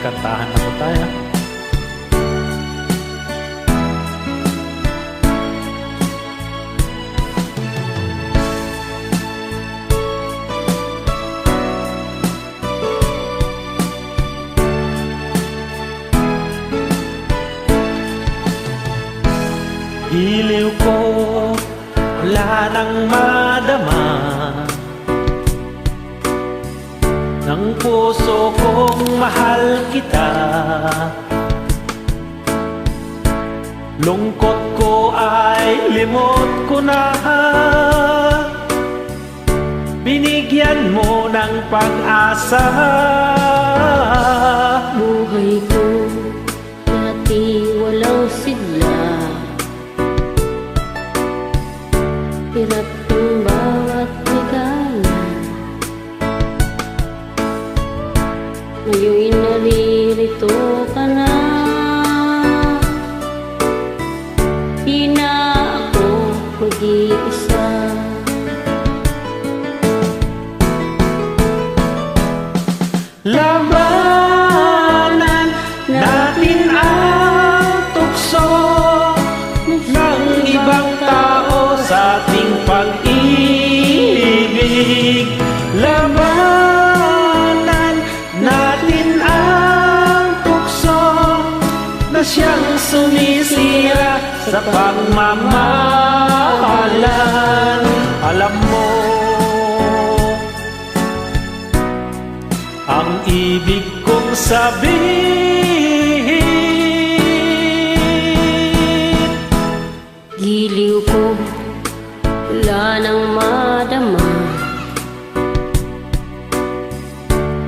kantahan na po tayo. Giliw ko, wala nang madama ng puso kong mahal kita. Lungkot ko ay limot ko na, binigyan mo ng pag-asa. Buhay ko dati walang sigla, hirap ng bawat ligaya. Ngayon'y naririto ka na, di na ako mag-iisa. Labanan natin ang tukso ng ibang tao sa ating pag-ibig. Labanan natin ang tukso na siyang sumisira sa pagmamahalan. Alam mo ang ibig kong sabihin. Giliw ko, wala nang madama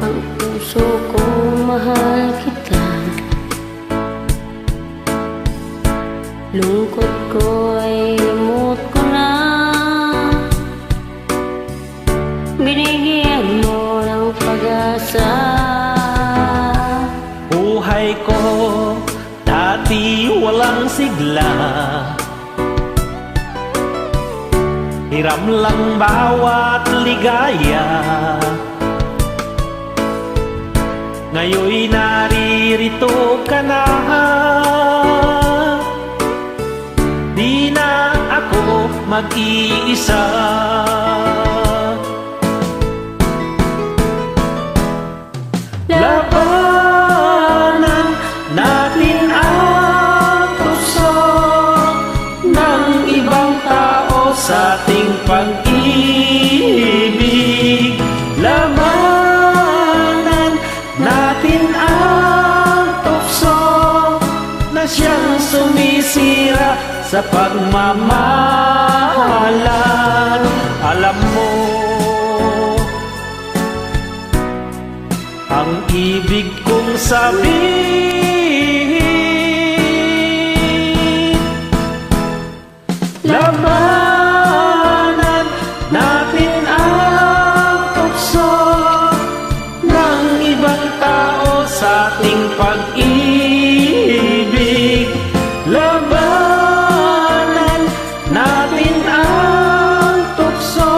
ang puso ko, mahal kita. Lungkot ko ay limot ko na, binigyan mo ng pag-asa. Buhay ko dati walang sigla, hiram lang bawat ligaya. Ngayon'y naririto ka na, di na ako mag-iisa. Labanan natin ang tukso ng ibang tao sa ating pag-ibig. Labanan natin ang tukso na siyang sumisira sa pagmamahalan. Alam mo ang ibig kong sabihin. Labanan natin ang tukso ng ibang tao sa ating pag-ibig. Labanan natin ang tukso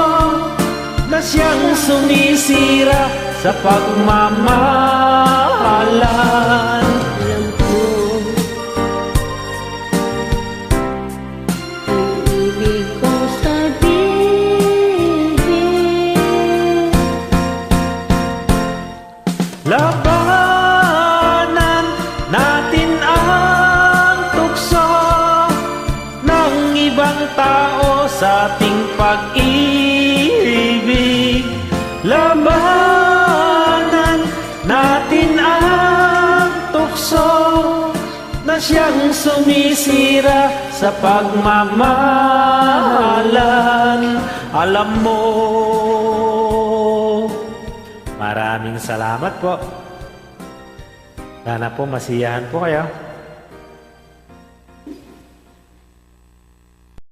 na siyang sumisira sa pagmamahalan. Alam ko ang ibig kong sabihin. Labanan natin ang tukso ng ibang tao sa ating pag-ibig. Labanan natin ang tukso na siyang sumisira sa pagmamahalan. Alam mo. Maraming salamat po. Sana po masiyahan po kayo.